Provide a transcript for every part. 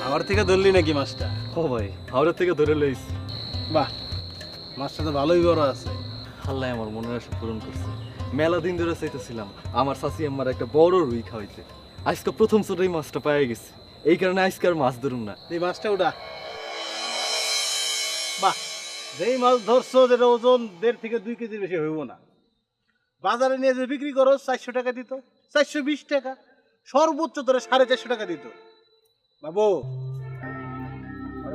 আমার থেকে ধরলি নাকি মাছটা? ও ভাই হাওড়া থেকে ধরে লইছি। বাহ, মাছটা তো ভালোই বড় আছে। আল্লাহ আমার মনের আশা পূরণ করছে। মেলা দিন ধরে চাইতেছিলাম আমার শাশি আমার একটা বড় রুই খাওয়াইতে। আজকে প্রথম ছোটই মাছটা পেয়ে গেছি, এই কারণে আজকে আর মাছ ধরুন না। এই মাছটা ওটা বাহ, যেই মাছ ধরছো যেটা ওজন 1.5 থেকে 2 কেজির বেশি হইব না, বাজারে নিয়ে যে বিক্রি করো 400 টাকা দিত, 420 টাকা, সর্বোচ্চ ধরে 450 টাকা দিত। বাবু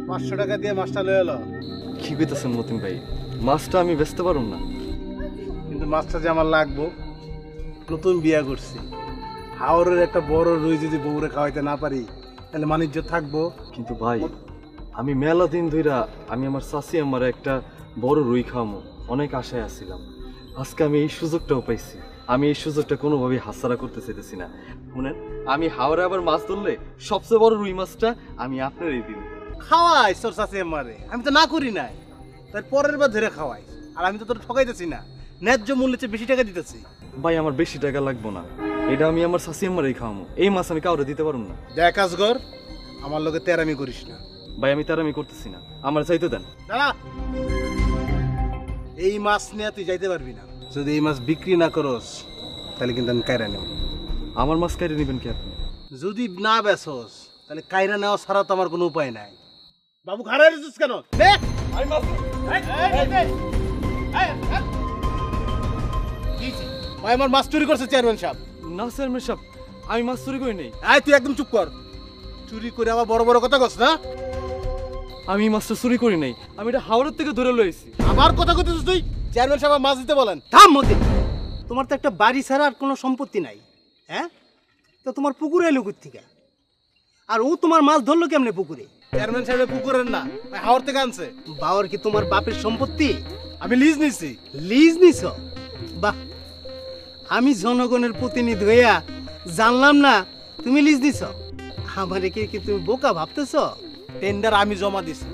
500 টাকা দিয়ে মাছটা লয়ে এলো। কি কইতেছেন মতিন ভাই, মাছটা আমি বেচতে পারুম না? কিন্তু মাছটা যে আমার লাগবো, নতুন বিয়া করছি, হাওরের একটা বড় রুই যদি বউরে খাওয়াইতে না পারি তাহলে মানিজ্য থাকবো? কিন্তু ভাই আমি মেলা দিন ধইরা আমি আমার শাশি আমার একটা বড় রুই খাওয়ামো অনেক আশায় আছিলাম। আজকে আমি এই সুযোগটাও পাইছি, আমি এই সুযোগটা কোনোভাবেই হাতছাড়া করতে চাইতেছি না। শুনেন, আমি হাওড়ে আবার মাছ ধরলে সবচেয়ে বড় রুই মাছটা আমি আপনারই দিব। খাওয়াই তোর চাষি আমারে, আমি তো না করি নাই, তার পরের বার ধরে খাওয়াই। আর আমি তো তোর ঠকাইতেছি না, ন্যায্য মূল্যের চেয়ে বেশি টাকা দিতেছি। ভাই আমার বেশি টাকা লাগবো না, এটা আমি আমার শাশি আমারই খাওয়ামো, এই মাছ আমি কাউরে দিতে পারবো না। দেখ কাজগর, আমার লোকে তেরামি করিস না। ভাই আমি তার আমি করতেছি না, আমার চাইতে দেন। দাঁড়া, এই মাছ নিয়ে তুই যাইতে পারবি না। যদি এই মাছ বিক্রি না করস তাহলে কিন্তু আমি কায়রা নেব। আমার মাছ কাইরে নেবেন কি আপনি? যদি না বেচস তাহলে কায়রা নেওয়া ছাড়া তো আমার কোনো উপায় নাই। বাবু ঘাড়ে রেছিস কেন? দে ভাই, আমার মাছ চুরি করছে চেয়ারম্যান সাহেব। না চেয়ারম্যান সাহেব, আমি মাছ চুরি করি নাই। আয় তুই একদম চুপ কর, চুরি করে আবার বড় বড় কথা কস না। আমি এই মাছটা চুরি করি নাই, আমি এটা হাওড়ের থেকে ধরে লইছি। আমার কথা কইতেছিস তুই? চেয়ারম্যান সাহেব মাছ দিতে বলেন। থাম মতে, তোমার তো একটা বাড়ি ছাড়া আর কোনো সম্পত্তি নাই, হ্যাঁ? তো তোমার পুকুরে এলো থেকে, আর ও তোমার মাছ ধরলো কেমনে পুকুরে? চেয়ারম্যান সাহেব পুকুরের না, হাওড় থেকে আনছে। বাবার কি তোমার বাপের সম্পত্তি? আমি লিজ নিছি। লিজ নিছ? বাহ, আমি জনগণের প্রতিনিধি হইয়া জানলাম না তুমি লিজ নিছ। আমারে কি তুমি বোকা ভাবতেছ? টেন্ডার আমি জমা দিছি,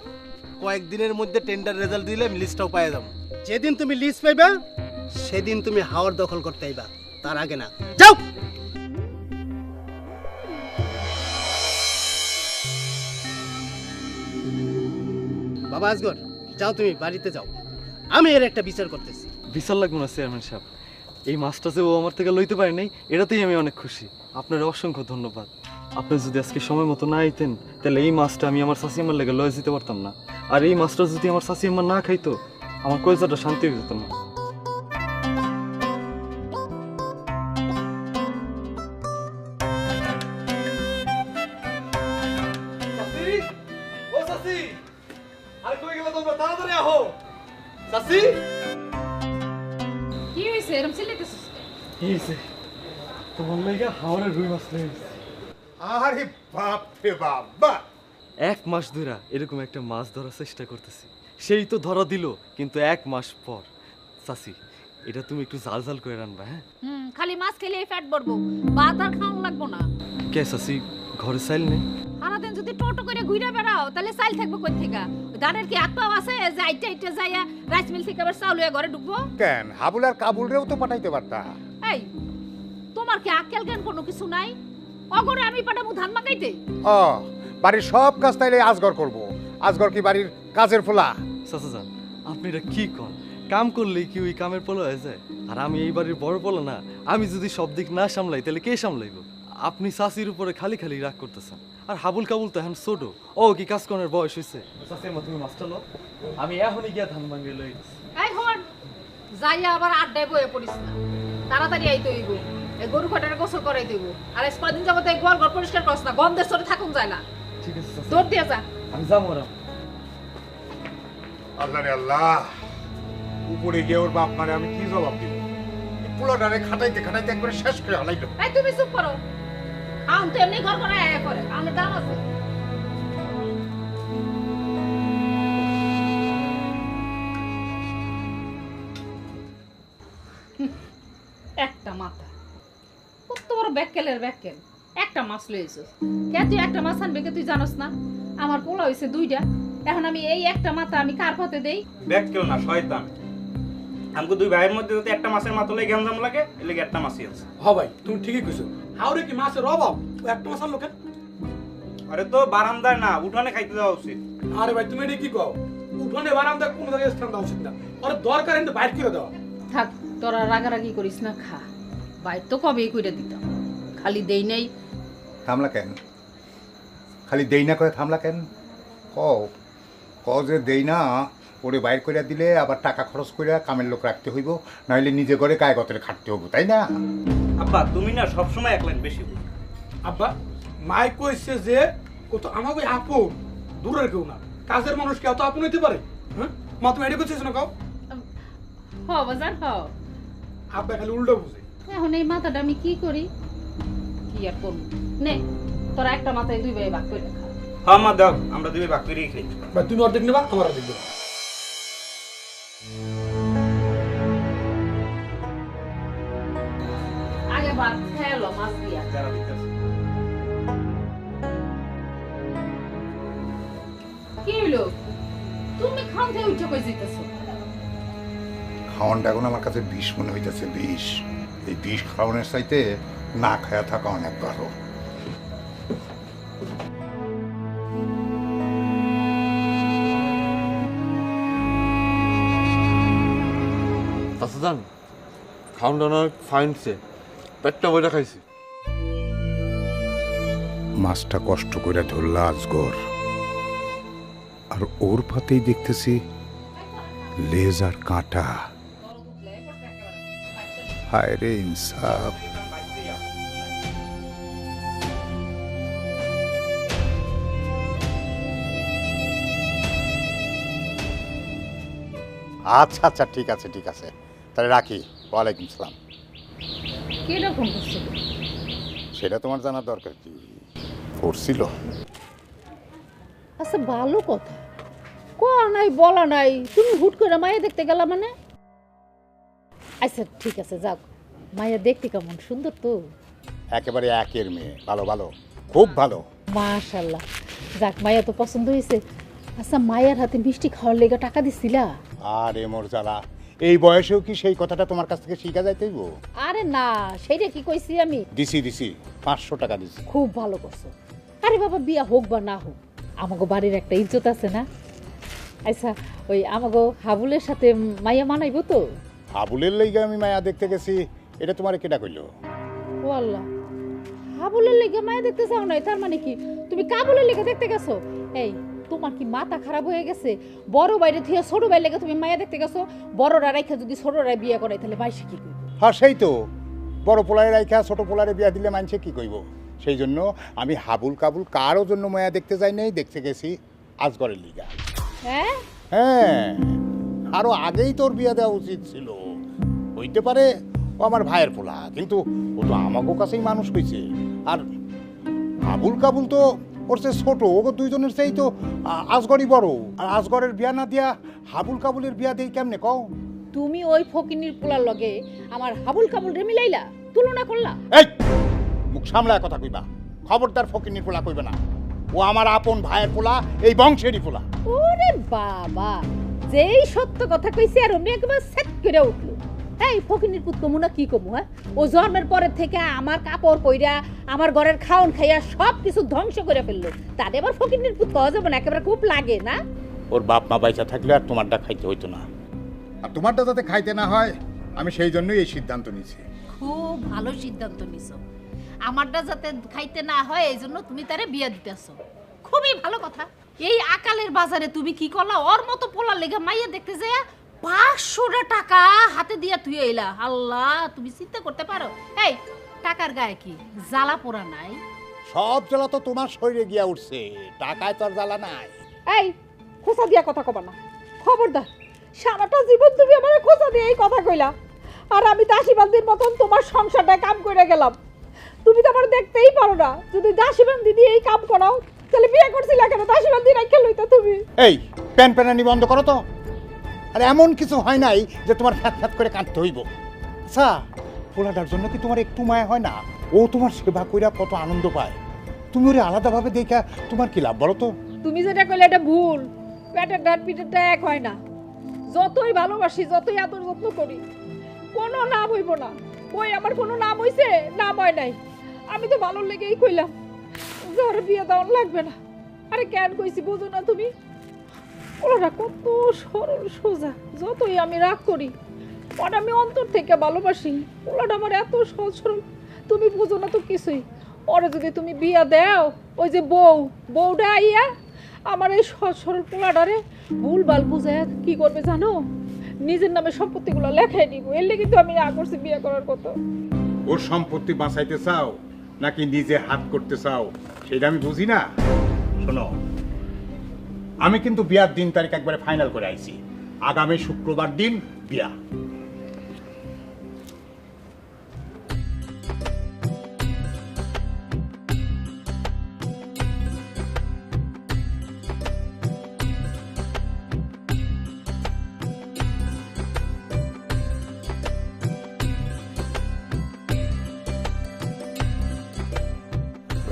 কয়েকদিনের মধ্যে টেন্ডার রেজাল্ট দিলে আমি লিস্টটাও পাই যাবো। যেদিন তুমি লিজ পাইবা সেদিন তুমি হাওড় দখল করতে আইবা, তার আগে না। যাও। বাবা আজগর, যাও তুমি বাড়িতে যাও, আমি এর একটা বিচার করতেছি। বিশাল লাগবে না চেয়ারম্যান সাহেব, এই মাছটা যে ও আমার থেকে লইতে পারে নাই এটাতেই আমি অনেক খুশি। আপনার অসংখ্য ধন্যবাদ। আপনি যদি আজকে সময় মতো না আইতেন তাহলে এই মাছটা আমি আমার শাশি আমার লেগে লয়ে যেতে পারতাম না। আর এই মাছটা যদি আমার শাশি আমার না খাইতো, আমার কলেজাটা শান্তি হয়ে যেত না। কি হইছে এরকম চিল্লাইতেছিস? তোমার লেগে হাওড়ের রুই মাছ লয়ে গেছি। আরে বাপ রে বাপ, বাহ! 1 মাস ধরে এরকম একটা মাছ ধরার চেষ্টা করতেছি, সেই তো ধরা দিল, কিন্তু 1 মাস পর। চাচি, এটা তুমি একটু জাল জাল করে রান্না, হ্যাঁ? খালি মাছ খেলে ফ্যাট বাড়বো, ভাত আর খাওয়া লাগবো না। কে চাচি, ঘরে চাইল নেই? সারাদিন যদি টোটো করে ঘুরে বেড়াও তাহলে চাইল থাকবো কই থেকে? ধানের কি আত্মাও আছে যে আইটা আইটা যাইয়া রাইস মিল থেকে আবার চাউল হয়ে ঘরে ঢুকবো? কেন হাবুল আর কাবুল রেও তো পাঠাইতে পারতা। এই, তোমার কি আক্কেল জ্ঞান কোনো কিছু নাই? অগরে আমি পাঠাবো ধান মাকাইতে? ও, বাড়ির সব কাজ তাইলে আজগর করব। আজগর কি বাড়ির কাজের ফোলা? চাচা যান, আপনি এটা কি কন? কাম করলেই কি ওই কামের পোলা হয়ে যায়? আর আমি এই বাড়ির বড় পোলা না, আমি যদি সব দিক না সামলাই তাহলে কে সামলাইব? আপনি চাচির উপরে খালি খালি রাগ করতেছেন। আর হাবুল কাবুল তো এখন ছোট, ও কি কাজ করার বয়স হয়েছে? চাচি আমার তুমি মাছটা লো, আমি এখনই গিয়া ধান ভাঙিয়ে লই। এই হন, যাইয়া আবার আড্ডায় বয়ে পড়িস না, তাড়াতাড়ি আইতে হইব। এই গরু কটারে গোসল করাই দেব। আর আজ কদিন যাবত এই গোয়াল ঘর পরিষ্কার করছ না, গন্ধের সরে থাকুন যায় না। ঠিক আছে চাচা, দৌড় দিয়ে যা। আমি যাবো না। আল্লাহ রে আল্লাহ, উপরে গিয়ে ওর বাপ মারে আমি কি জবাব দিব? এই পোলাটারে খাটাইতে খাটাইতে একবারে শেষ করে হালাইলো। এই তুমি চুপ করো, আম তো এমনি ঘর করে আয়া করে, আমের দাম আছে। একটা মাথা কত বড় ব্যাককেলের ব্যাককেল, একটা মাছ লইছিস কে? তুই একটা মাছ আনবে কে তুই জানোস না? আমার পোলা হইছে 2টা, এখন আমি এই একটা মাথা আমি কার পথে দেই? ব্যাককেল না শয়তান। আমাকে 2 ভাইয়ের মধ্যে যদি একটা মাছের মাথা লাগে গঞ্জাম লাগে, এর লাগে একটা মাছই আছে। হ ভাই, তুমি ঠিকই কইছো। হাওড়ে কি মাছের অভাব? ও একটা মাছ আনলো কেন? আরে তো বারান্দায় না উঠানে খাইতে দেওয়া উচিত। আরে ভাই তুমি এটা কি কও? উঠোনে বারান্দা কোন জায়গায় স্থান দেওয়া উচিত না, ওর দরকার কিন্তু বাইর করে দেওয়া। থাক, তোরা রাগারাগি করিস না, খা। বাইর তো কবেই কইরা দিতাম, খালি দেই নাই। থামলা কেন? খালি দেই না করে থামলা কেন? ক যে দেই না, ওরে বাইর করে দিলে আবার টাকা খরচ করে কামের লোক রাখতে হইব, নাহলে নিজে করে গায়ে গতরে খাটতে হইব, তাই না? আব্বা তুমি না সবসময় এক লাইন বেশি বলো। আব্বা মাই কইছে যে ও তো আমাকে আপন, দূরের কেউ না, কাজের মানুষ কি অত আপন হইতে পারে? হ্যাঁ মা, তুমি এটা করছিস না কাও? হ বাজার হ। আব্বা খালি উল্টো বুঝে। এখন এই মাথাটা আমি কি করি, কি আর করবো? নে, তোরা একটা মাথায় দুই ভাই ভাগ করে খা। হ্যাঁ মা দাও, আমরা দুই ভাগ করেই খাই। ভাই তুমি অর্ধেক নেবা, আমার অর্ধেক দেবা। আগে ভাত খেলো মাছ দিয়া। যারা দিতেছে কি হইলো? তুমি খান থেকে উঠে কই যাইতেছো? খাওয়ানটা এখন আমার কাছে বিষ মনে হইতেছে, বিষ। এই বিষ খাওয়ানোর চাইতে না খায়া থাকা অনেক ভালো। আচ্ছা জান, খাওয়ান দাওয়া ফাইনছে, পেটটা বইটা খাইছি। মাছটা কষ্ট করে ধরলা আজগর, আর ওর পাতেই দেখতেছি লেজ আর কাঁটা। হায় রে ইনসাফ। আচ্ছা আচ্ছা, ঠিক আছে ঠিক আছে, তাহলে রাখি। ওয়ালাইকুম সালাম। কে রকম করছিল? সেটা তোমার জানার দরকার কি? করছিল। আচ্ছা ভালো কথা, কোয়া নাই বলা নাই, তুমি হুট করে মায়া দেখতে গেলা মানে? আচ্ছা ঠিক আছে, যাও। মায়া দেখতে কেমন? সুন্দর তো? একেবারে একের মেয়ে, ভালো ভালো, খুব ভালো। মাশাআল্লাহ, যাক মায়া তো পছন্দ হয়েছে। আচ্ছা মায়ার হাতে মিষ্টি খাওয়ার লেগে টাকা দিছিলা? আরে মোর জ্বালা, এই বয়সেও কি সেই কথাটা তোমার কাছ থেকে শিখা যাইতেইব? আরে না, সেইটা কি কইছি আমি? দিছি 500 টাকা দিছি। খুব ভালো করছো। আরে বাবা, বিয়া হোক বা না হোক, আমাগো বাড়ির একটা ইজ্জত আছে না? আচ্ছা ওই আমাগো হাবুলের সাথে মাইয়া মানাইবো তো? হাবুলের লাইগা আমি মায়া দেখতে গেছি, এটা তোমার কেডা কইলো? ও আল্লাহ, হাবুলের লেগে মায়া দেখতে চাও নাই, তার মানে কি তুমি কাবুলের লেগে দেখতে গেছো? এই তোমার কি মাথা খারাপ হয়ে গেছে? বড় বাইরে থেকে ছোট ভাই লেগে তুমি মায়া দেখতে গেছো? বড়রা রাইখা যদি ছোটরা বিয়ে করে তাহলে বাইশে কি কইব? হ্যাঁ সেই তো, বড় পোলারে রাইখা ছোট পোলারে বিয়া দিলে মানছে কি কইব? সেই জন্য আমি হাবুল কাবুল কারো জন্য মায়া দেখতে যাই নাই, দেখতে গেছি আজগরের লিগা। হ্যাঁ হ্যাঁ, আরো আগেই তোর বিয়া দেওয়া উচিত ছিল। হইতে পারে ও আমার ভাইয়ের পোলা, কিন্তু ও তো আমাকে কাছেই মানুষ হয়েছে। আর আবুল কাবুল তো ওর চেয়ে ছোট, ওকে দুইজনের চেয়েই তো আজগরই বড়। আর আজগরের বিয়া না দিয়া হাবুল কাবুলের বিয়া দেই কেমনে কও? তুমি ওই ফকিনির পোলার লগে আমার হাবুল কাবুল রে মিলাইলা, তুলনা করলা? এই মুখ সামলায় কথা কইবা, খবরদার ফকিনির পোলা কইবে না। ও আমার আপন ভাইয়ের পোলা, এই বংশেরই পোলা। ওরে বাবা, যেই সত্য কথা কইছি আর অমনি একবার সেট করে উঠলো। এই ফকিনির পুত কমু না কি কমু? হ্যাঁ, ও জন্মের পরের থেকে আমার কাপড় কইরা, আমার ঘরের খাওন খাইয়া সব কিছু ধ্বংস করে ফেললো। তাদের আবার ফকিনির পুত কওয়া যাবে না? একেবারে খুব লাগে না? ওর বাপ মা বাইচা থাকলে আর তোমারটা খাইতে হইতো না, আর তোমারটা যাতে খাইতে না হয় আমি সেই জন্যই এই সিদ্ধান্ত নিয়েছি। খুব ভালো সিদ্ধান্ত নিছো। আমারটা যাতে খাইতে না হয় এই জন্য তুমি তারে বিয়া দিতেছো, খুবই ভালো কথা। এই আকালের বাজারে তুমি কি করলা? ওর মতো পোলার লেগে মাইয়া দেখতে যায় 500 টাকা হাতে দিয়া তুই এলা। আল্লাহ, তুমি চিন্তা করতে পারো? এই টাকার গায়ে কি জ্বালা পোড়া নাই? সব জ্বালা তো তোমার শরীরে গিয়া উঠছে, টাকায় তোর জ্বালা নাই। এই খোঁচা দিয়া কথা কবা না, খবরদার। সারাটা জীবন তুমি আমার খোঁচা দিয়ে এই কথা কইলা, আর আমি দাসীবান্দির মতন তোমার সংসারটা কাম করে গেলাম। তুমি তো আমার দেখতেই পারো না। যদি দাসীবান্দি দিয়ে এই কাম করাও তাহলে বিয়ে করছিলা কেন? দাসীবান্দি রাখা লইতা তুমি। এই প্যান প্যানানি বন্ধ করো তো। আর এমন কিছু হয় নাই যে তোমার ফ্যাত ফ্যাত করে কাঁদতে হইব। আচ্ছা, পোলাটার জন্য কি তোমার একটু মায়া হয় না? ও তোমার সেবা কইরা কত আনন্দ পায়, তুমি ওরে আলাদাভাবে দেখা তোমার কি লাভ বলো তো? তুমি যেটা কইলে এটা ভুল। পেটের ডান পিঠেরটা এক হয় না। যতই ভালোবাসি, যতই আদর যত্ন করি, কোনো নাম হইব না। ওই আমার কোনো নাম হইছে? নাম হয় নাই। আমি তো ভালো লেগেই কইলাম যে ওর বিয়ে দেওয়া লাগবে না। আরে কেন কইছি বুঝো না তুমি? ওরা কত সরল সোজা, যতই আমি রাগ করি ওটা আমি অন্তর থেকে ভালোবাসি। ওটা আমার এত সহজ সরল, তুমি বুঝো না তো কিছুই। ওরা যদি তুমি বিয়া দাও, ওই যে বউটা আইয়া আমার এই সহজ সরল পোলাডারে ভুলভাল বুঝে কি করবে জানো? নিজের নামে সম্পত্তিগুলো লেখাই নিব। এর লেগে তো আমি না করছি বিয়ে করার কথা। ওর সম্পত্তি বাঁচাইতে চাও নাকি নিজে হাত করতে চাও সেটা আমি বুঝি না। শোনো, আমি কিন্তু বিয়ার দিন তারিখ একবারে ফাইনাল করে আইছি। আগামী শুক্রবার দিন বিয়া।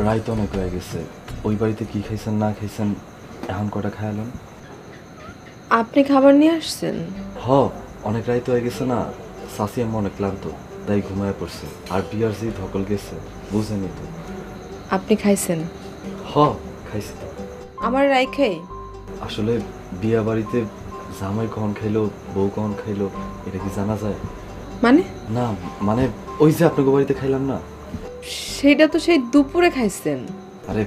রাইত অনেক হয়ে গেছে, ওই বাড়িতে কি খাইছেন না খাইছেন এখন কটা খাইলেন? আপনি খাবার নিয়ে আসছেন? হ, অনেক রাইত হয়ে গেছে না, শাশি আম্মা অনেক ক্লান্ত, তাই ঘুমায় পড়ছে। আর বিয়ার যে ধকল গেছে বুঝেনি তো। আপনি খাইছেন? হ, খাইছি তো। আমার রাই খাই? আসলে বিয়া বাড়িতে জামাই কখন খাইলো বউ কখন খাইলো এটা কি জানা যায়? মানে? না মানে ওই যে আপনাকে বাড়িতে খাইলাম না, সেটা তো সেই দুপুরে খাইছেন। আরে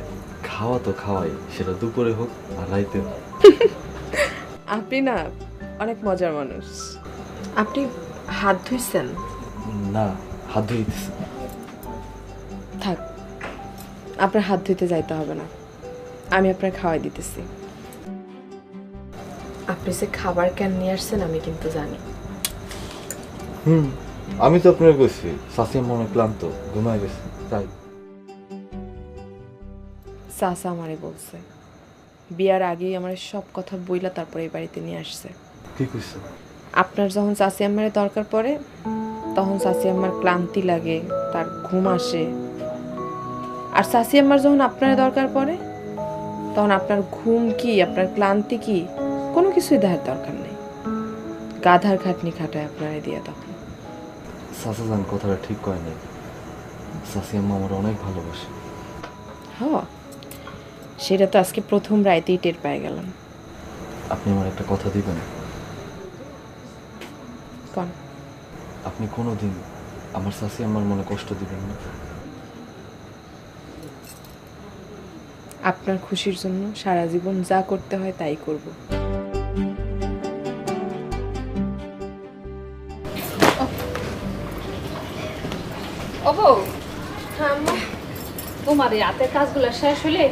খাওয়া তো খাওয়াই, সেটা দুপুরে হোক আর রাইতে হোক। আপনি না অনেক মজার মানুষ। আপনি হাত ধুইছেন? না, হাত ধুয়ে দিতেছি। থাক, আপনার হাত ধুইতে যাইতে হবে না, আমি আপনার খাওয়াই দিতেছি। আপনি যে খাবার কেন নিয়ে আসছেন আমি কিন্তু জানি। আমি তো আপনার বলছি শাশি আম্মা অনেক ক্লান্ত, ঘুমায় গেছে তাই। চাচা আমারে বলছে বিয়ার আগেই আমার সব কথা বইলা তারপরে এই বাড়িতে নিয়ে আসছে। কি কইছে? আপনার যখন চাচি আম্মারে দরকার পড়ে তখন চাচি আম্মার ক্লান্তি লাগে, তার ঘুম আসে। আর চাচি আম্মার যখন আপনার দরকার পড়ে তখন আপনার ঘুম কি আপনার ক্লান্তি কি কোনো কিছুই দেখার দরকার নেই, গাধার খাটনি খাটায় আপনারে দিয়ে তখন। চাচা জান কথাটা ঠিক কয় নাই, শাশি আম্মা আমার অনেক ভালোবাসে। হ, সেটা তো আজকে প্রথম রাইতেই টের পেয়ে গেলাম। আপনি আমার একটা কথা দিবেন? কোন? আপনি কোনোদিন আমার শাশি আম্মার মনে কষ্ট দিবেন না। আপনার খুশির জন্য সারা জীবন যা করতে হয় তাই করব। ও বউ, তোমার এই হাতের কাজগুলো শেষ হলে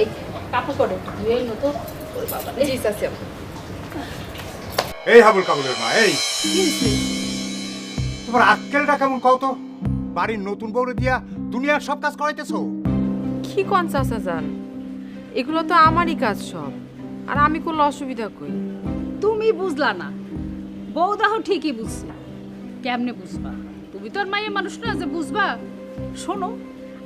এই কাপড় করে ধুয়ে নতো। জি চাচি আম্মা। এই হাবুল কাবুলের মা, এই তোমার আক্কেলটা কেমন কও তো? বাড়ির নতুন বউরে দিয়া দুনিয়ার সব কাজ করাইতেছো। কি কোন চাচা যান, এগুলো তো আমারই কাজ সব, আর আমি করলে অসুবিধা কই? তুমি বুঝলা না, বউ দাহ ঠিকই বুঝছে। কেমনে বুঝবা? তুমি তো আর মায়ের মানুষ না যে বুঝবা। শোনো,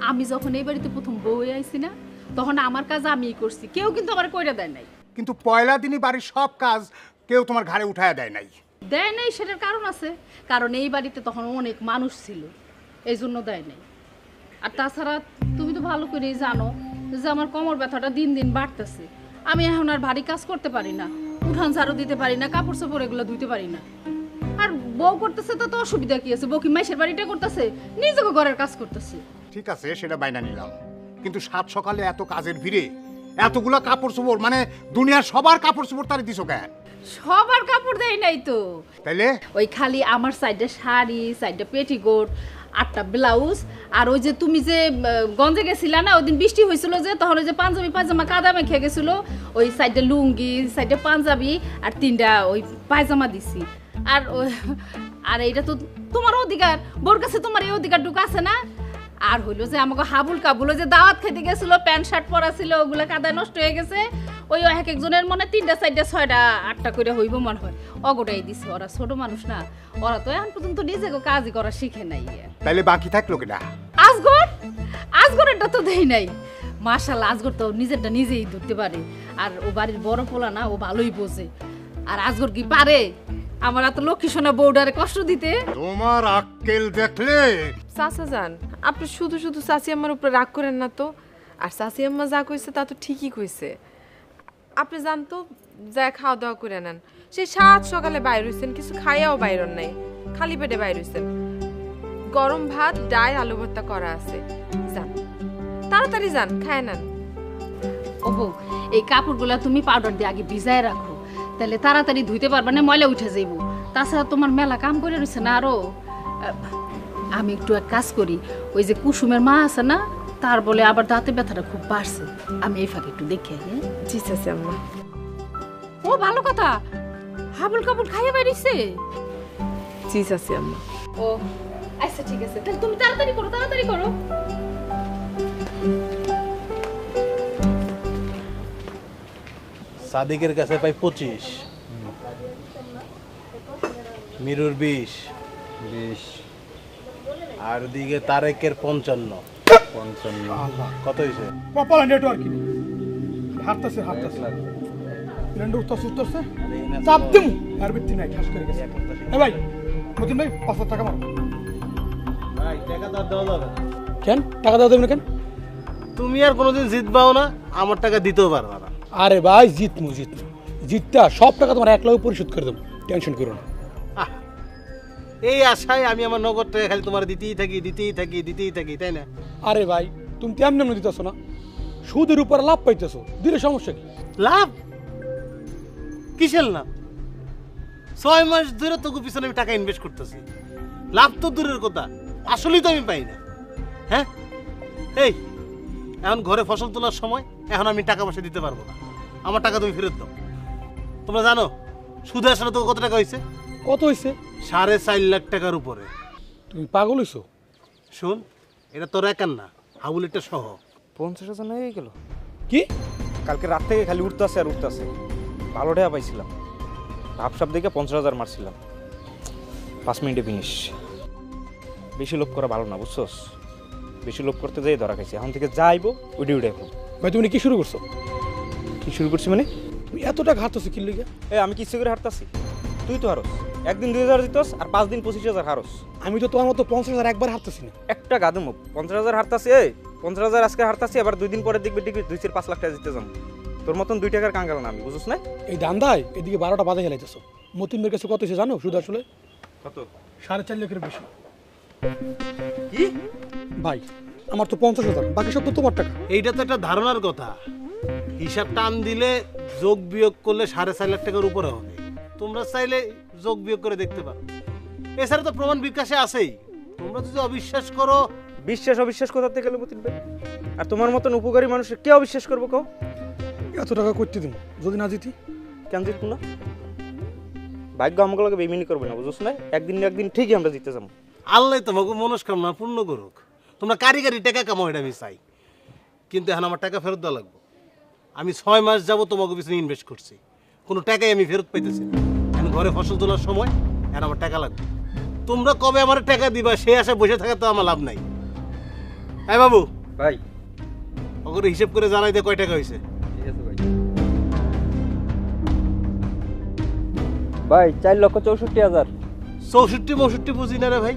আমি যখন এই বাড়িতে প্রথম বউ হয়ে আইছি না, তখন আমার কাজ আমিই করছি, কেউ কিন্তু আমার কইরা দেয় নাই। কিন্তু পয়লা দিনই বাড়ির সব কাজ কেউ তোমার ঘাড়ে উঠায়া দেয় নাই। দেয় নাই সেটার কারণ আছে, কারণ এই বাড়িতে তখন অনেক মানুষ ছিল, এই জন্য দেয় নাই। আর তাছাড়া তুমি তো ভালো করেই জানো যে আমার কোমর ব্যথাটা দিন দিন বাড়তেছে। আমি এখন আর ভারী কাজ করতে পারি না, উঠান ঝাড়ু দিতে পারি না, কাপড় চোপড় এগুলো ধুইতে পারি না। আর বউ করতেছে তো অসুবিধা কি আছে? বউ কি মাইশের বাড়িটা করতেছে, নিজেকে ঘরের কাজ করতেছে। ঠিক আছে, সেটা বাইনা নিলাম, কিন্তু সাত সকালে এত কাজের ভিড়ে এতগুলা কাপড় চোপড়, মানে দুনিয়ার সবার কাপড় চোপড় তারে দিছো কেন? সবার কাপড় দেয় নাই তো, তাইলে ওই খালি আমার সাইডে শাড়ি, সাইডে পেটিকোট, 8টা ব্লাউজ, আর ওই যে তুমি যে গঞ্জে গেছিলা না, ওই দিন বৃষ্টি হয়েছিল যে, তখন ওই যে পাঞ্জাবি পায়জামা কাদা মেখে গেছিল, ওই সাইডে লুঙ্গি, সাইডে পাঞ্জাবি আর 3টা ওই পায়জামা দিছি। আর আর এইটা তো তোমার অধিকার, বোর কাছে তোমার এই অধিকারটুকু আছে না? আর হইলো যে আমাকে হাবুল কাবুল যে দাওয়াত খেতে গেছিল, প্যান্ট শার্ট পরা ছিল, ওগুলো কাদায় নষ্ট হয়ে গেছে। ওই এক একজনের মনে 3টা 4টা 6টা 8টা করে হইব মনে হয়, অগোটাই দিছে। ওরা ছোট মানুষ না, ওরা তো এখন পর্যন্ত নিজেকে কাজই করা শিখে নাই। তাইলে বাকি থাকলো কিনা? আজগরেরটা তো দেই নাই। মাশাআল্লাহ, আজগর তো নিজেরটা নিজেই ধরতে পারে, আর ও বাড়ির বড় পোলা না, ও ভালোই বোঝে। আর আজগর কি পারে? আমার এত লক্ষ্মী সোনা বউডারে কষ্ট দিতে। তোমার আক্কেল দেখলে চাচা যান, আপনি শুধু শুধু চাচি আম্মার উপরে রাগ করেন না তো। আর চাচি আম্মা যা কইছে তা তো ঠিকই কইছে। আপনি যান তো, যা খাওয়া দাওয়া করে নেন। সেই 7 সকালে বাইর হইছেন, কিছু খাইয়াও বাইরন নাই, খালি পেটে বাইর হইছেন। গরম ভাত, ডাল, আলু ভর্তা করা আছে। যান তাড়াতাড়ি যান, খায় নেন। ও বউ, এই কাপড়গুলা তুমি পাউডার দিয়ে আগে ভিজায় রাখো, তাহলে তাড়াতাড়ি ধুইতে পারবা না, ময়লা উঠে যাইব। তাছাড়া তোমার মেলা কাম করে রয়েছে না আরো। আমি একটু এক কাজ করি, ওই যে কুসুমের মা আছে না, তার বলে আবার দাঁতে ব্যথাটা খুব বাড়ছে, আমি এই ফাঁকে একটু দেখে আই, হ্যাঁ? জি চাচি আম্মা। ও ভালো কথা, হাবুল কাবুল খাইয়ে বেরিয়েছে। জি চাচি আম্মা। ও আচ্ছা ঠিক আছে, তাহলে তুমি তাড়াতাড়ি করো, তাড়াতাড়ি করো। সাদিকের কাছে পাই 25, মিরুর 20, আর দিকে তারেকের 55। কত হয়েছে? কপালে নেটওয়ার্ক কি হাঁটতেছে রেন্ডু উঠতেছে চাপ দিম আর বিত্তি নাই ঠাস করে গেছে। এ ভাই মতিন ভাই 500 টাকা মারো। ভাই টাকা তো আর দেওয়া যাবে না। কেন টাকা দাও দেবেন কেন? তুমি আর কোনোদিন জিতবাও না, আমার টাকা দিতেও পারবা না। আরে ভাই জিতমু জিতটা সব টাকা তোমার একলাগে পরিশোধ করে দেবো, টেনশন করো না। আহ, এই আশায় আমি আমার নগদ টাকা খালি তোমার দিতেই থাকি, তাই না? আরে ভাই তুমি তেমনি এমনি দিতেছো না, সুদের উপর লাভ পাইতেছো, দিলে সমস্যা কি? লাভ কিসের লাভ? 6 মাস ধরে তোকে পিছনে আমি টাকা ইনভেস্ট করতেছি, লাভ তো দূরের কথা, আসলেই তো আমি পাই না। হ্যাঁ, এই এখন ঘরে ফসল তোলার সময়, এখন আমি টাকা পয়সা দিতে পারবো না, আমার টাকা তুমি ফেরত দাও। তোমরা জানো সুদে আসলে তো কত টাকা হয়েছে? কত হয়েছে? 4.5 লাখ টাকার উপরে। তুমি পাগল হইছো? শোন, এটা তোর একার না, হাবুলিটা সহ। 50,000 হয়ে গেল। কি কালকে রাত থেকে খালি উঠতেছে আর উঠতেছে। ভালো টাকা পাইছিলাম, ভাবসাব দেখে 50,000 মারছিলাম, 5 মিনিটে ফিনিশ। বেশি লোভ করা ভালো না, বুঝছস? বেশি লোভ করতে যাই ধরা খাইছি। এখন থেকে যা আইবো উঠে এখন। ভাই তুমি কি শুরু করছো? কি শুরু করছি মানে? তুমি এত টাকা হারতেছো কি লিগে? আমি কি ইচ্ছে করে হারতাছি? তুই তো হারস, একদিন 2,000 দিতস আর 5 দিন 25,000 হারস। আমি তো তোমার মতো 50,000 একবার হারতেছি না। একটা গাদম 50,000 হারতাছি, 50,000 আজকে হারতাছি, আবার 2 দিন পরে দেখবি 2-5 লাখ টাকা জিতে যাবো। তোর মতন 2 টাকার কাঙ্গাল না আমি, বুঝছ না? এই ধান্দায় এদিকে 12টা বাজে হেলাইতেছো। মতিনের কাছে কত হয়েছে জানো সুদ আসলে? কত? 4.5 লাখের বেশি। কি ভাই আমার তো 50,000, বাকি সব তো তোমার টাকা। এইটা তো একটা ধারণার কথা, হিসাব টান দিলে যোগ বিয়োগ করলে 4.5 লাখ টাকার উপরে হবে। তোমরা চাইলে যোগ বিয়োগ করে দেখতে পারো, এছাড়া তো প্রমাণ বিকাশে আছেই। তোমরা যদি অবিশ্বাস করো। বিশ্বাস অবিশ্বাস কোথাতে গেলে মতিন ভাই? আর তোমার মতন উপকারী মানুষের কে অবিশ্বাস করবো কও? এত টাকা করতে দিব যদি না জিতি? কেন জিতবো না? ভাগ্য আমাকে বেইমানি করবে না, বুঝছ না? একদিন না একদিন ঠিকই আমরা জিতে যাবো। আল্লাহ তোমাকে মনস্কামনা পূর্ণ করুক। তোমরা কারিগরি টাকা কামাও, এটা আমি চাই, কিন্তু এখন আমার টাকা ফেরত দেওয়া লাগবে। আমি 6 মাস যাব তোমাকে পিছনে ইনভেস্ট করছি, কোনো টাকাই আমি ফেরত পাইতেছি না। এখন ঘরে ফসল তোলার সময় এখন আমার টাকা লাগবে। তোমরা কবে আমার টাকা দিবা সে আশায় বসে থাকা তো আমার লাভ নাই। হ্যাঁ বাবু ভাই, ওগুলো হিসেব করে জানাই দে কয় টাকা হয়েছে। ঠিক আছে ভাই। ভাই 4,64,000। 64 বুঝি না রে ভাই।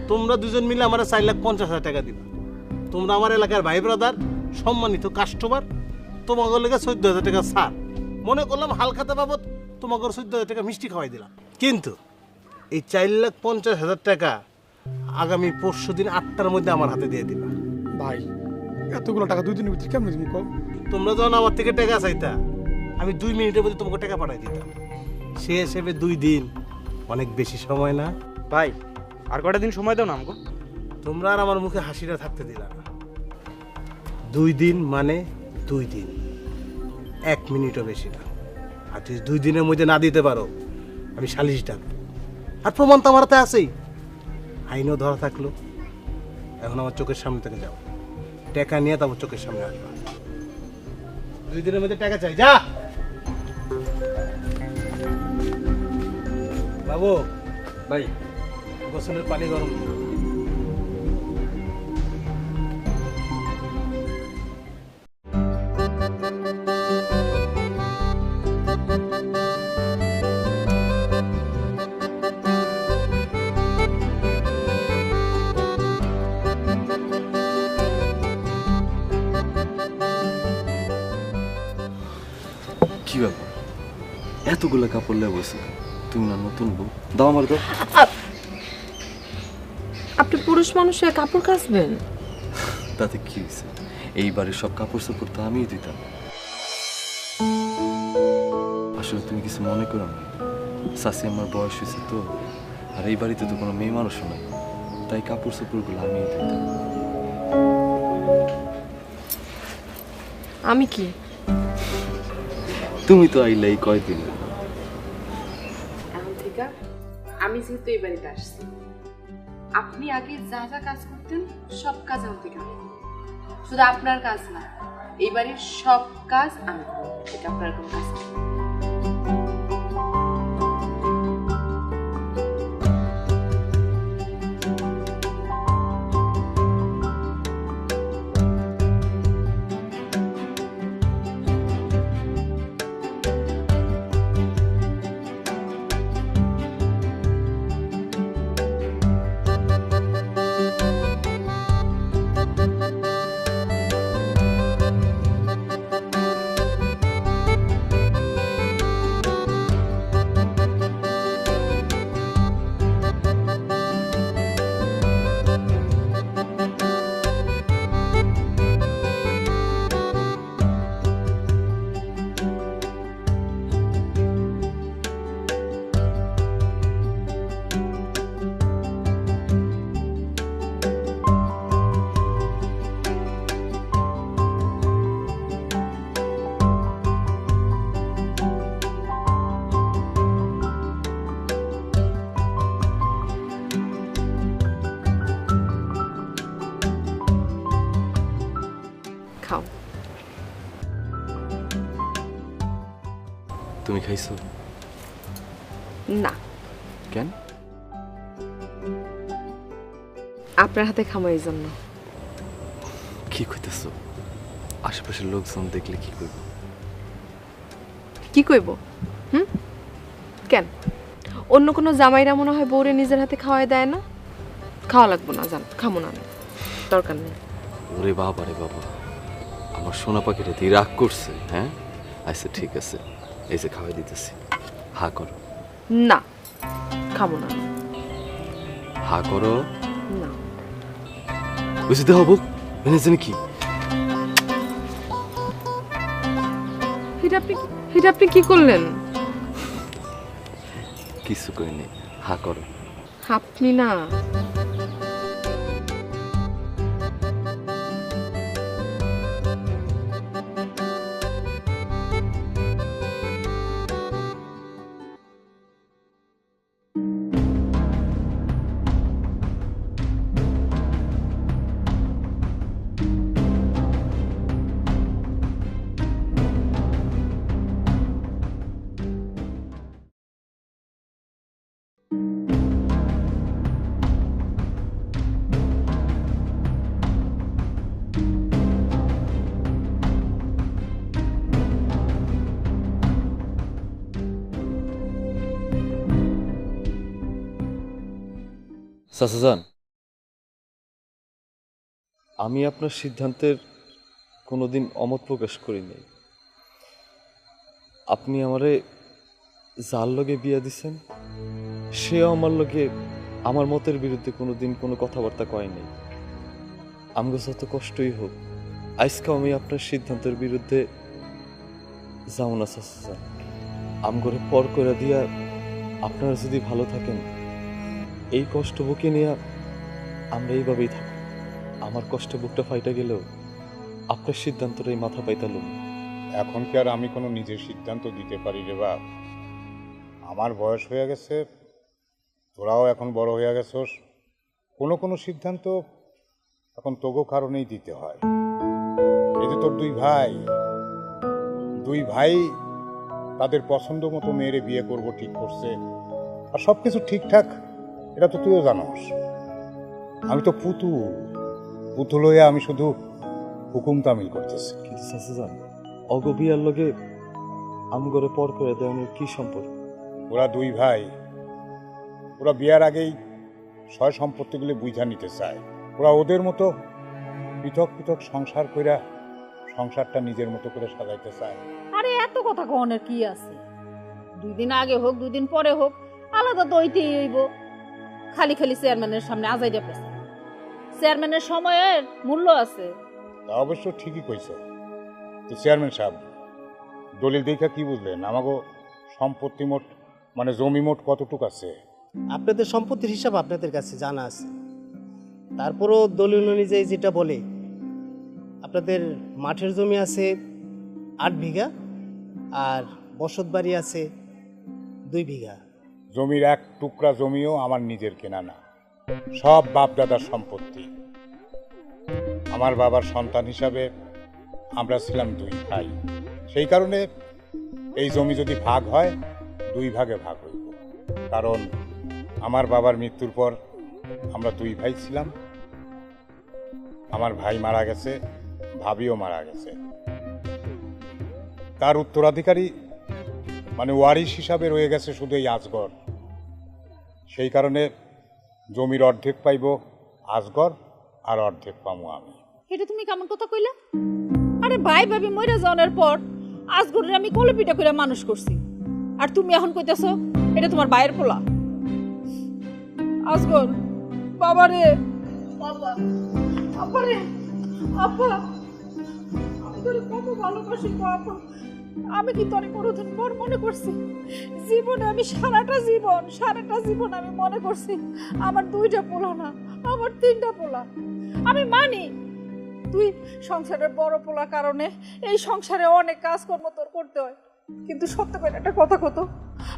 তোমরা দুজন মিলে আমার 4,50,000 টাকা দিবা। তোমরা আমার এলাকার ভাই ব্রাদার, সম্মানিত কাস্টমার, তোমাকে লেগে 14,000 টাকা ছাড়। মনে করলাম হালখাতা বাবদ তোমাকে 14,000 টাকা মিষ্টি খাওয়াই দিলাম, কিন্তু এই 4,50,000 টাকা আগামী পরশুদিন 8টার মধ্যে আমার হাতে দিয়ে দিবা। ভাই এতগুলো টাকা 2 দিনের ভিতরে কেমন তুমি কও? তোমরা যখন আমার থেকে টাকা চাইতা, আমি 2 মিনিটের মধ্যে তোমাকে টাকা পাঠাই দিতাম। সে হিসেবে 2 দিন অনেক বেশি সময় না ভাই, আর কয়টা দিন সময় দাও না আমাকে। তোমরা আর আমার মুখে হাসিটা থাকতে দিলা না। 2 দিন মানে 2 দিন, 1 মিনিটও বেশি না। আর যদি 2 দিনের মধ্যে না দিতে পারো, আমি সালিশ ডাকবো। আর প্রমাণ তো আমার হাতে আছেই, আইনও ধরা থাকলো। এখন আমার চোখের সামনে থেকে যাও, টাকা নিয়ে তারপর চোখের সামনে আসবা। 2 দিনের মধ্যে টাকা চাই, যা। বাবু ভাই, গোসলের পানি গরম। এতগুলো কাপড় লে বসে তুমি না নতুন বউ, দাও আমার দাও। আপনি পুরুষ মানুষ হয়ে কাপড় কাচবেন? তাতে কি হয়েছে, এই বাড়ির সব কাপড় চোপড় তো আমিই দিতাম। আসলে তুমি কিছু মনে করো না, শাশি আমার বয়স হয়েছে তো, আর এই বাড়িতে তো কোনো মেয়ে মানুষও নাই, তাই কাপড় চোপড়গুলো আমিই দিতাম। আমি কি? তুমি তো আইলে এই কয়দিন। এখন থেকে আমি যেহেতু এই বাড়িতে আসছি, আপনি আগে যা যা কাজ করতেন সব কাজ আমি থেকে করব। শুধু আপনার কাজ না, এই বাড়ির সব কাজ আমি করব, এটা আপনার কোনো কাজ না। খাও। তুমি খাইছো? না, কেন? আপনার হাতে খামো এই জন্য। কি কইতেছো? আশেপাশের লোকজন দেখলে কি করব? কি কইব? কেন অন্য কোনো জামাইরা মনে হয় বউরে নিজের হাতে খাওয়াই দেয় না? খাওয়া লাগবো না, জান, খামো না আমি, দরকার নেই। ওরে বাবা রে বাবা, আমার সোনা পাখিটা দিয়ে রাগ করছে। হ্যাঁ আচ্ছা ঠিক আছে, এই যে খাওয়াই দিতেছি, হা করো। না, খামো না, হা করো। না। বুঝতে হবো এনেছেন কি? এটা আপনি কি করলেন? কিছু করিনি, হা করো। আপনি না, চাচাজান, আমি আপনার সিদ্ধান্তের কোনোদিন অমত প্রকাশ করিনি। আপনি আমারে যার লগে বিয়া দিছেন সেও আমার লগে আমার মতের বিরুদ্ধে কোনোদিন কোনো কথাবার্তা কয় নাই। আমগো যত কষ্টই হোক, আজকে আমি আপনার সিদ্ধান্তের বিরুদ্ধে যাও না চাচাজান। আমগরে পর করে দিয়া আপনারা যদি ভালো থাকেন, এই কষ্ট বুকে নিয়ে আমরা এইভাবেই থাকি। আমার কষ্টে বুকটা ফাইটা গেলেও আপনার সিদ্ধান্তটাই মাথা পাইতালুম। এখন কি আর আমি কোনো নিজের সিদ্ধান্ত দিতে পারি রে বাপ? আমার বয়স হয়ে গেছে, তোরাও এখন বড় হয়ে গেছস, কোনো কোনো সিদ্ধান্ত এখন তোগো কারণেই দিতে হয়। এই যে তোর দুই ভাই তাদের পছন্দ মতো মেয়েরে বিয়ে করব ঠিক করছে, আর সব কিছু ঠিকঠাক, এটা তো তুইও জানোস। আমি তো পুতুল হয়ে আমি শুধু হুকুম তামিল করতেছি। কিন্তু চাচাজান, অগবিয়ার লগে আমগরে পর করে দেওয়ানোর কি সম্পর্ক? ওরা দুই ভাই, ওরা বিয়ার আগেই সয় সম্পত্তিগুলি বুঝা নিতে চায়। ওরা ওদের মতো পৃথক পৃথক সংসার কইরা সংসারটা নিজের মতো করে সাজাইতে চায়। আরে এত কথা কনের কি আছে? 2 দিন আগে হোক 2 দিন পরে হোক আলাদা তো হইতেই হইব। খালি খালি চেয়ারম্যানের সামনে আজাইরা পেছে, চেয়ারম্যানের সময়ের মূল্য আছে। তা অবশ্য ঠিকই কইছো। তো চেয়ারম্যান সাহেব, দলিল দেখা কি বুঝলেন? আমাগো সম্পত্তি মোট মানে জমি মোট কতটুক আছে? আপনাদের সম্পত্তির হিসাব আপনাদের কাছে জানা আছে, তারপরও দলিল অনুযায়ী যেটা বলে আপনাদের মাঠের জমি আছে 8 বিঘা আর বসত বাড়ি আছে 2 বিঘা। জমির এক টুকরা জমিও আমার নিজের কেনা না, সব বাপ দাদার সম্পত্তি। আমার বাবার সন্তান হিসাবে আমরা ছিলাম 2 ভাই, সেই কারণে এই জমি যদি ভাগ হয় 2 ভাগে ভাগ হইব। কারণ আমার বাবার মৃত্যুর পর আমরা 2 ভাই ছিলাম, আমার ভাই মারা গেছে, ভাবিও মারা গেছে। তার উত্তরাধিকারী মানে ওয়ারিশ হিসাবে রয়ে গেছে শুধু এই আজগর। সেই কারণে জমির অর্ধেক পাইব আজগর আর অর্ধেক পাবো আমি। এটা তুমি কেমন কথা কইলা? আরে ভাই ভাবি মইরা যাওয়ার পর আজগরের আমি কোলে পিঠা করে মানুষ করছি, আর তুমি এখন কইতাছো এটা তোমার ভাইয়ের পোলা। আজগর বাবারে, বাবা আপারে, আপা আমি তোরে কত ভালোবাসি গো আপা। আমি কি তোরে কোনোদিন বড় মনে করছি? জীবনে আমি সারাটা জীবন আমি মনে করছি আমার 2টা পোলা না, আমার 3টা পোলা। আমি মানি তুই সংসারের বড় পোলা, কারণে এই সংসারে অনেক কাজকর্ম তোর করতে হয়, কিন্তু সত্য করে একটা কথা কত,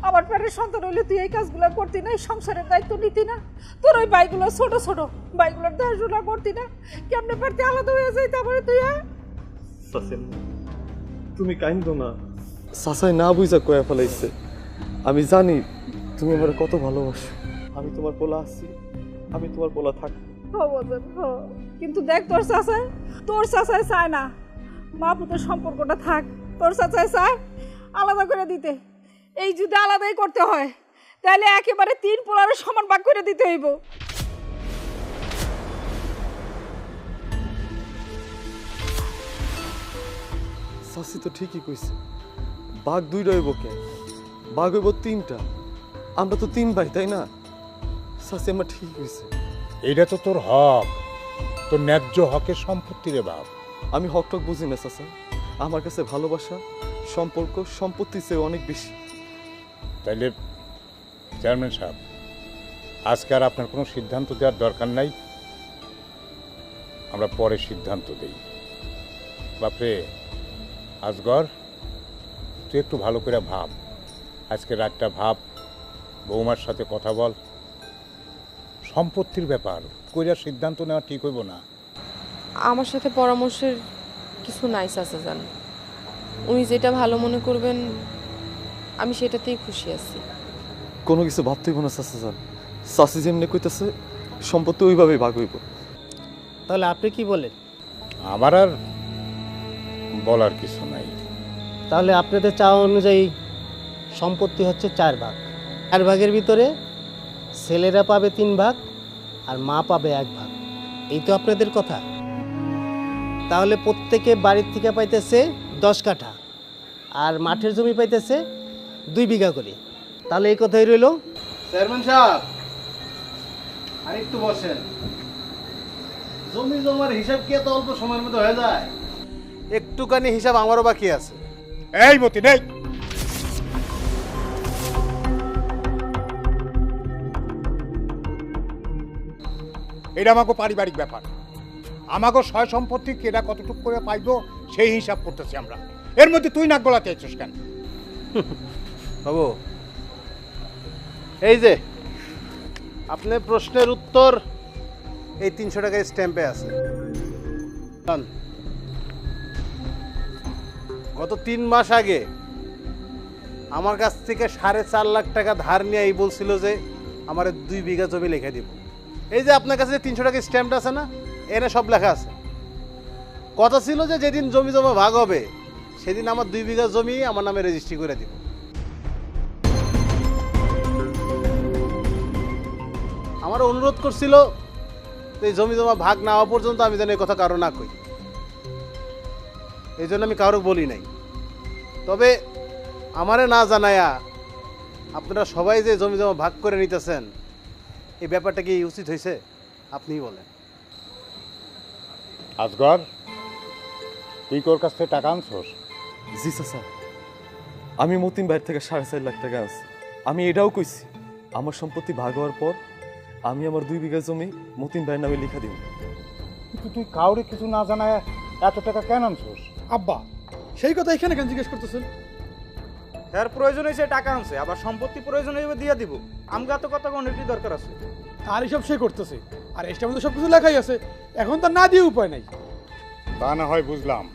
আমার পেটের সন্তান হইলে তুই এই কাজগুলো করতি না, এই সংসারের দায়িত্ব নিতি না, তোর ওই বাইগুলো ছোট ছোট বাইগুলোর দেখাশোনা করতি না, কেমনে পারতি আলাদা হয়ে যাই? তারপরে তুই সাসেম, তুমি কাইন্দো না। সাসাই না বুঝা কয়া ফেলাইছে। আমি জানি তুমি আমার কত ভালোবাসো। আমি তোমার পোলা আছি, আমি তোমার পোলা থাকবো। কিন্তু দেখ তোর চাচাই চায় না মা পুতের সম্পর্কটা থাক। তোর চাচাই চায় আলাদা করে দিতে। এই যদি আলাদাই করতে হয় তাহলে একেবারে 3 পোলার সমান ভাগ করে দিতে হইব। সাসি তো ঠিকই কইছে, বাঘ 2টা হইব কে? বাঘ হইব 3টা। আমরা তো 3 ভাই, তাই না? সাসি আমার ঠিকই কইছে। এইটা তো তোর হক, তোর ন্যায্য হকের সম্পত্তি রে বাপ। আমি হক টক বুঝি না চাচা, আমার কাছে ভালোবাসা সম্পর্ক সম্পত্তির চেয়ে অনেক বেশি। তাইলে চেয়ারম্যান সাহেব, আজকে আর আপনার কোনো সিদ্ধান্ত দেওয়ার দরকার নাই, আমরা পরে সিদ্ধান্ত দেই। বাপরে আজগর, তুই একটু ভালো করে ভাব, আজকে রাতটা ভাব, বৌমার সাথে কথা বল। সম্পত্তির ব্যাপার কইরা সিদ্ধান্ত নেওয়া ঠিক হইব না। আমার সাথে পরামর্শের কিছু নাই চাচা জান, উনি যেটা ভালো মনে করবেন আমি সেটাতেই খুশি আছি। কোনো কিছু ভাবতেইব না চাচা যান, চাচি যেমনি কইতেছে সম্পত্তি ওইভাবেই ভাগ হইব। তাহলে আপনি কি বলেন? আমার আর বলার কিছু নাই। তাহলে আপনাদের চাওয়া অনুযায়ী সম্পত্তি হচ্ছে 4 ভাগ। 4 ভাগের ভিতরে ছেলেরা পাবে 3 ভাগ আর মা পাবে 1 ভাগ। এই তো আপনাদের কথা। তাহলে প্রত্যেকে বাড়ির থেকে পাইতেছে 10 কাঠা আর মাঠের জমি পাইতেছে 2 বিঘা করে। তাহলে এই কথাই রইল। চেয়ারম্যান সাহেব আর একটু বসেন। জমি জমার হিসাব কি এত অল্প সময়ের মধ্যে হয়ে যায়? একটুখানি হিসাব আমারও বাকি আছে। এই মতি নেই, এটা আমাকে পারিবারিক ব্যাপার। আমাকে সয় সম্পত্তি কেনা কতটুকু করে পাইব সেই হিসাব করতেছি আমরা। এর মধ্যে তুই নাক গলাতে চাইছিস কেন? বাবু, এই যে আপনার প্রশ্নের উত্তর এই 300 টাকার স্ট্যাম্পে আছে। গত 3 মাস আগে আমার কাছ থেকে 4.5 লাখ টাকা ধার নিয়ে এই বলছিল যে আমার 2 বিঘা জমি লিখে দিব। এই যে আপনার কাছে 300 টাকার স্ট্যাম্পটা আছে না, এনে সব লেখা আছে। কথা ছিল যে যেদিন জমি জমা ভাগ হবে সেদিন আমার 2 বিঘা জমি আমার নামে রেজিস্ট্রি করে দিব। আমার অনুরোধ করছিল এই জমি জমা ভাগ না হওয়া পর্যন্ত আমি যেন এই কথা কারো না কই, এই জন্য আমি কারো বলি নাই। তবে আমারে না জানায়া আপনারা সবাই যে জমি জমা ভাগ করে নিতেছেন এই ব্যাপারটা কি উচিত হয়েছে আপনিই বলেন। আজগর, তুই তোর কাছ থেকে টাকা আনছস? জি চাচা, আমি মতিন ভাইয়ের থেকে 4.5 লাখ টাকা আনছি। আমি এটাও কইছি আমার সম্পত্তি ভাগ হওয়ার পর আমি আমার 2 বিঘা জমি মতিন ভাইয়ের নামে লিখা দিব। কিন্তু তুই কাউরে কিছু না জানায় এত টাকা কেন আনছস? আব্বা সেই কথা এখানে কেন জিজ্ঞেস করতেছেন? তার প্রয়োজন হয়েছে টাকা আনছে, আবার সম্পত্তি প্রয়োজন হইবে দিয়ে দিব। আমগা তো কত কোন কি দরকার আছে? আর এসব সে করতেছে, আর এসটার মধ্যে সব কিছু লেখাই আছে, এখন তো না দিয়ে উপায় নাই। তা না হয় বুঝলাম,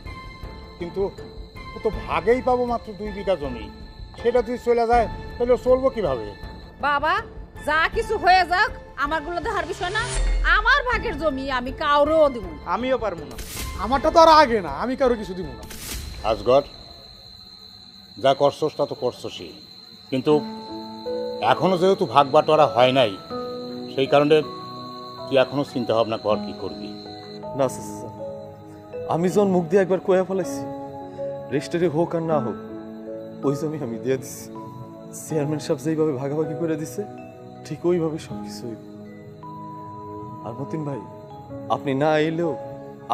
কিন্তু ও তো ভাগেই পাবো মাত্র 2 বিঘা জমি, সেটা তুই চলে যায় তাহলে ও চলবো কিভাবে? বাবা যা কিছু হয়ে যাক আমার গুলো দেখার বিষয় না। আমার ভাগের জমি আমি কাউরেও দিব না। আমিও পারবো না। আমারটা তো আর আগে না, আমি কারো কিছু দিব না। আজগর, যা করছস তা তো করছসই, কিন্তু এখনো যেহেতু ভাগ বাটোয়ারা হয় নাই, সেই কারণে তুই এখনো চিন্তা ভাবনা কর কি করবি। না চাচা, আমি যখন মুখ দিয়ে একবার কয়া ফেলাইছি রেজিস্ট্রি হোক আর না হোক ওই জমি আমি দিয়ে দিচ্ছি। চেয়ারম্যান সাহেব যেইভাবে ভাগাভাগি করে দিছে ঠিক ওইভাবে সব কিছু হইব। আর মতিন ভাই, আপনি না এলেও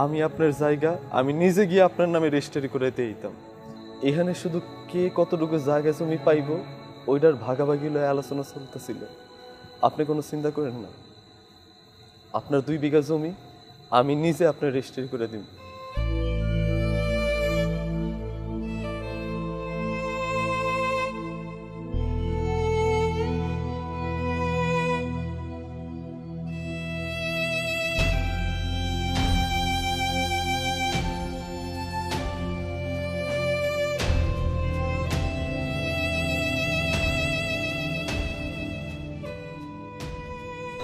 আমি আপনার জায়গা আমি নিজে গিয়ে আপনার নামে রেজিস্ট্রি করে দিতাম। এখানে শুধু কে কতটুকু জায়গা জমি পাইব ওইটার ভাগাভাগি লয়ে আলোচনা চলতেছিল। আপনি কোনো চিন্তা করেন না, আপনার 2 বিঘা জমি আমি নিজে আপনার রেজিস্ট্রি করে দিব।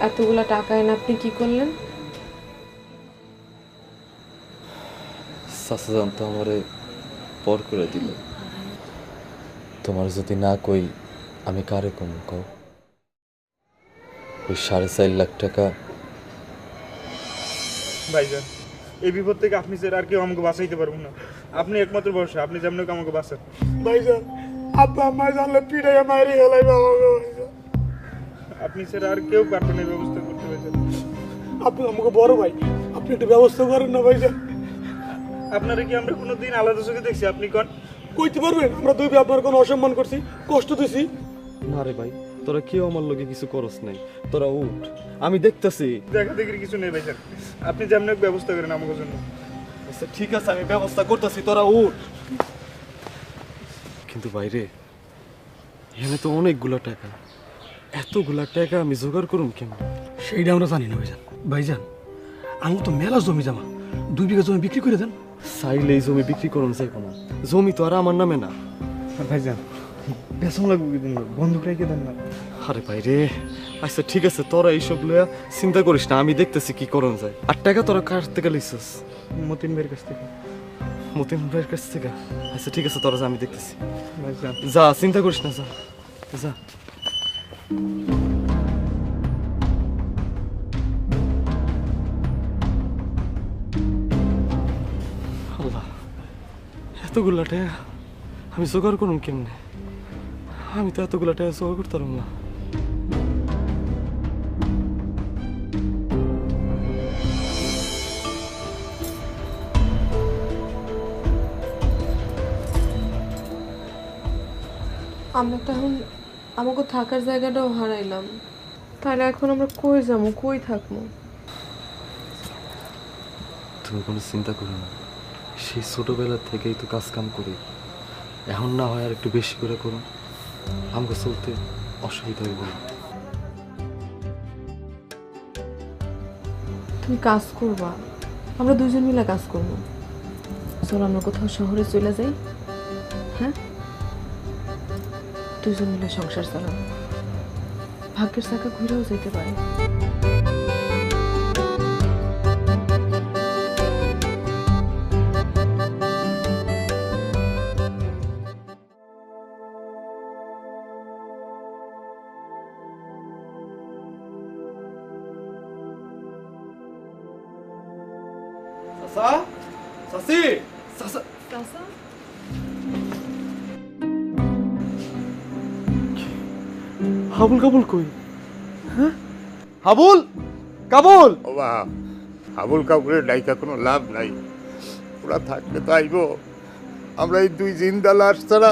এতগুলা টাকা এনে আপনি কি করলেন? চাচা জান তো আমারে পর করে দিল। তোমার যদি না কই আমি কারে কম কও? ওই 4.5 লাখ টাকা ভাইজান, এই বিপদ থেকে আপনি স্যার আর কেউ আমাকে বাঁচাইতে পারবো না। আপনি একমাত্র ভরসা, আপনি যেমন হোক আমাকে বাঁচান। ভাইজান, আব্বা আম্মায় জানলে পিড়াইয়া মারি হেলাইবে আমাকে। ভাইজান, আপনি স্যার আর কেউ পারবেন এই ব্যবস্থা করতে পারছেন। আপনি আমাকে বড় ভাই, আপনি একটু ব্যবস্থা করেন না ভাইজান। আপনারা কি আমরা কোনোদিন আলাদা চোখে দেখছি? আপনি কোন কইতে পারবেন আমরা দুই ভাই আপনার কোনো অসম্মান করছি, কষ্ট দিছি? না রে ভাই, তোরা কেউ আমার লগে কিছু করস নাই। তোরা উঠ, আমি দেখতেছি। দেখা দেখির কিছু নেই ভাইজান, আপনি যেমন হোক ব্যবস্থা করেন আমাকে জন্য। আচ্ছা ঠিক আছে, আমি ব্যবস্থা করতেছি, তোরা উঠ। কিন্তু বাইরে এখানে তো অনেকগুলা টাকা, এতগুলা টাকা আমি জোগাড় করুম কেমন? সেইটা আমরা জানি না ভাইজান। ভাইজান, আমার তো মেলা জমি জমা, 2 বিঘা জমি বিক্রি করে দেন। চাইলে এই জমি বিক্রি করুন যাইব না, জমি তো আর আমার নামে না। ভাইজান বেসম লাগবে কিন্তু বন্ধুক রেখে দেন না। আরে ভাই রে, আচ্ছা ঠিক আছে, তোরা এইসব লইয়া চিন্তা করিস না, আমি দেখতেছি কি করুন যায়। আর টাকা তোরা কার থেকে লিখছিস? মতিন ভাইয়ের কাছ থেকে। মতিন ভাইয়ের কাছ থেকে? আচ্ছা ঠিক আছে, তোরা যা, আমি দেখতেছি। ভাইজান যা, চিন্তা করিস না, যা যা। আল্লাহ, এতগুলা টাকা আমি জোগাড় করুন কেমনে? আমি তো এতগুলা টাকা জোগাড় করতে পারব না। আমরা তো এখন আমাকে থাকার জায়গাটাও হারাইলাম, তাহলে এখন আমরা কই যাবো, কই থাকবো? তুমি কোনো চিন্তা করো না, সেই ছোটবেলা থেকেই তো কাজ কাম করি, এখন না হয় আর একটু বেশি করে করুন, আমাকে চলতে অসুবিধা হইব না। তুমি কাজ করবা, আমরা দুজন মিলে কাজ করবো। চল আমরা কোথাও শহরে চলে যাই, হ্যাঁ? দুজন মিলে সংসার চালাবো, ভাগ্যের চাকা ঘুরেও যেতে পারে। চাচা, চাচি, চাচা, হাবুল কাবুল কই? হ্যাঁ, হাবুল কাবুল। বাবা, হাবুল কাবুলের ডাইকা কোনো লাভ নাই। ওরা থাকলে তো আইব। আমরা এই দুই জিন্দা লাশ ছাড়া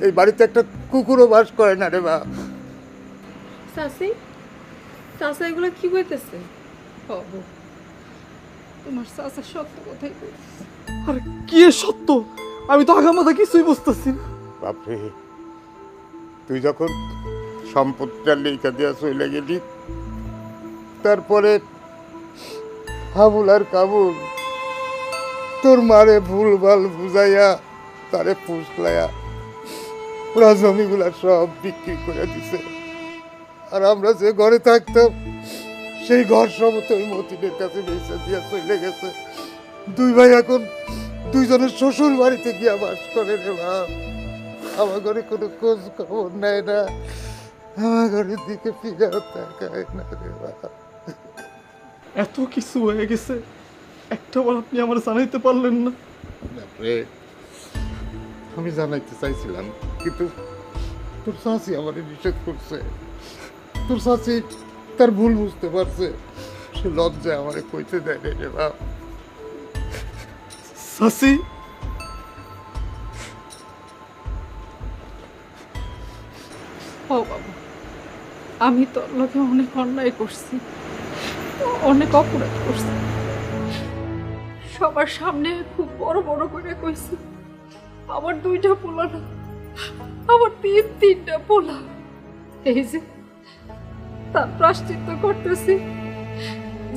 এই বাড়িতে একটা কুকুরও বাস করে না রে বা। চাচি, চাচা এগুলো কি কইতেছে? বাবু, তোমার চাচা সত্য কথাই বলছে। আরে কি এ সত্য? আমি তো আগামাথা কিছুই বুঝতেছি না। বাপরে, তুই যখন সম্পত্তিটা লেখা দেওয়া চলে গেলি, তারপরে হাবুল আর কাবুল তোর মারে ভুলভাল বুঝাইয়া তারে ফুসলাইয়া ওরা জমিগুলা সব বিক্রি করে দিছে। আর আমরা যে ঘরে থাকতাম সেই ঘর সমস্ত ওই মতিনের কাছে বেচে দিয়া চলে গেছে। দুই ভাই এখন দুইজনের শ্বশুর বাড়িতে গিয়া বাস করে রে বাপ। আমার ঘরে কোনো খোঁজ খবর নেয় না, আমার ঘরের দিকে ফিরেও তাকায় না রে বাপ। এত কিছু হয়ে গেছে, একটাবার আপনি আমার জানাইতে পারলেন না? বাপরে, আমি জানাইতে চাইছিলাম কিন্তু তোর শাশি আমার নিষেধ করছে। তোর শাশি তার ভুল বুঝতে পারছে, সে লজ্জায় আমারে কইতে দেয় রে বাপ। সাসি, ও বাবা, আমি তোর লোকে অনেক অন্যায় করছি, অনেক অপরাধ করছি। সবার সামনে খুব বড় বড় করে কইছি আমার দুইটা পোলা না, আমার তিনটা পোলা। এই যে তার প্রায়শ্চিত্ত করতেছি,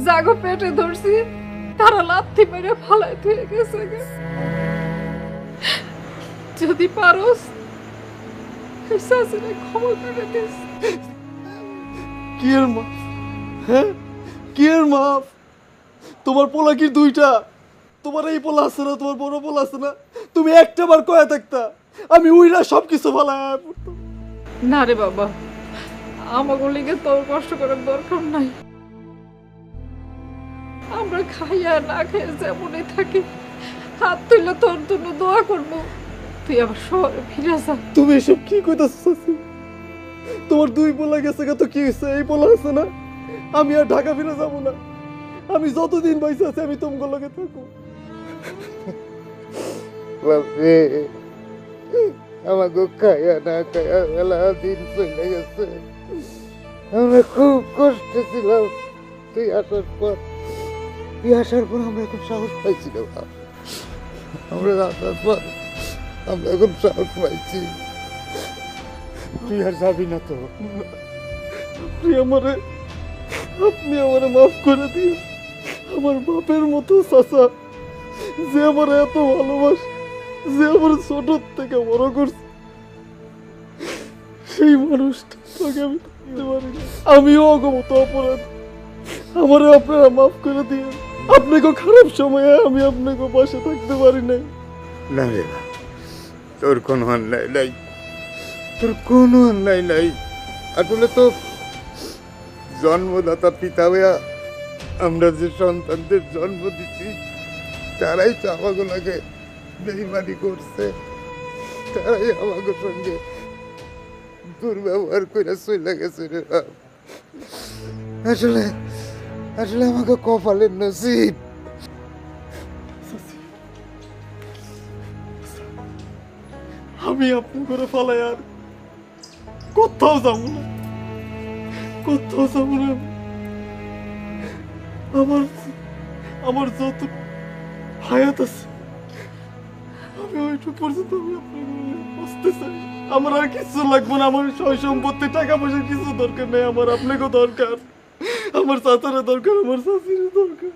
জাগো পেটে ধরছি, তারা লাথি মেরে ফালাই ধুয়ে গেছে। যদি পারোস শাশুড়ি ক্ষমা করে দিস। কি এর মাপ? হ্যাঁ, কি এর মাপ? তোমার পোলা কি দুইটা? তোমার এই পোলা আছে না, তোমার বড় পোলা আছে না? তুমি একটা বার কয়া থাকতা, আমি উইরা সব কিছু ফালায় পড়তাম। না রে বাবা, আমাকে লিগে তোর কষ্ট করার দরকার নাই। আমরা খাইয়া না খেয়ে যেমনই থাকি, হাত তুলে তোর জন্য দোয়া করবো, তুই আবার শহরে ফিরে যা। তুমি এসব কি কইতাছো চাচি? তোমার দুই পোলা গেছে তো কি হয়েছে? এই পোলা আছে না, আমি আর ঢাকা ফিরে যাবো না। আমি যতদিন বাইসে আছি আমি তোমার লগে থাকবো। বাপরে, আমাকে খায়া না খায়া মেলা দিন চলে গেছে। আমরা খুব কষ্টে ছিলাম। তুই আসার পর আমরা এখন সাহস পাইছি রে বাপ। আমরা আসার পর আমরা এখন সাহস পাইছি। তুই আর যাবি না তো? আপনি আমারে মাফ করে দিন। আমার বাপের মতো চাচা, যে আমার এত ভালোবাসে, যে আমার ছোট থেকে বড় করছে, সেই মানুষটাকে আমি থাকতে পারি না। আমিও অগমত অপরাধ, আমারে আপনারা মাফ করে দিন। আপনাকে খারাপ সময়ে আমি আপনাকে পাশে থাকতে পারি নাই। না রে না, তোর কোনো অন্যায় নাই, তোর কোনো অন্যায় নাই। আসলে তো জন্মদাতা পিতা হইয়া আমরা যে সন্তানদের জন্ম দিচ্ছি, তারাই তো আমাগুলোকে বেইমানি করছে, তারাই আমাদের সঙ্গে দুর্ব্যবহার করে চলে গেছে রে বাপ। আসলে আসলে আমাকে কপালের নসিব। আমি আপনি করে ফালাই আর কোথাও যাবো না, কোথাও যাবো না। আমার যত হায়াত আছে আমি ওইটুকু পর্যন্ত আমি আপনাকে বসতে চাই। আমার আর কিছু লাগবে না, আমার সয় সম্পত্তি টাকা পয়সা কিছু দরকার নেই। আমার আপনাকে দরকার, আমার চাচারা দরকার, আমার চাচির দরকার।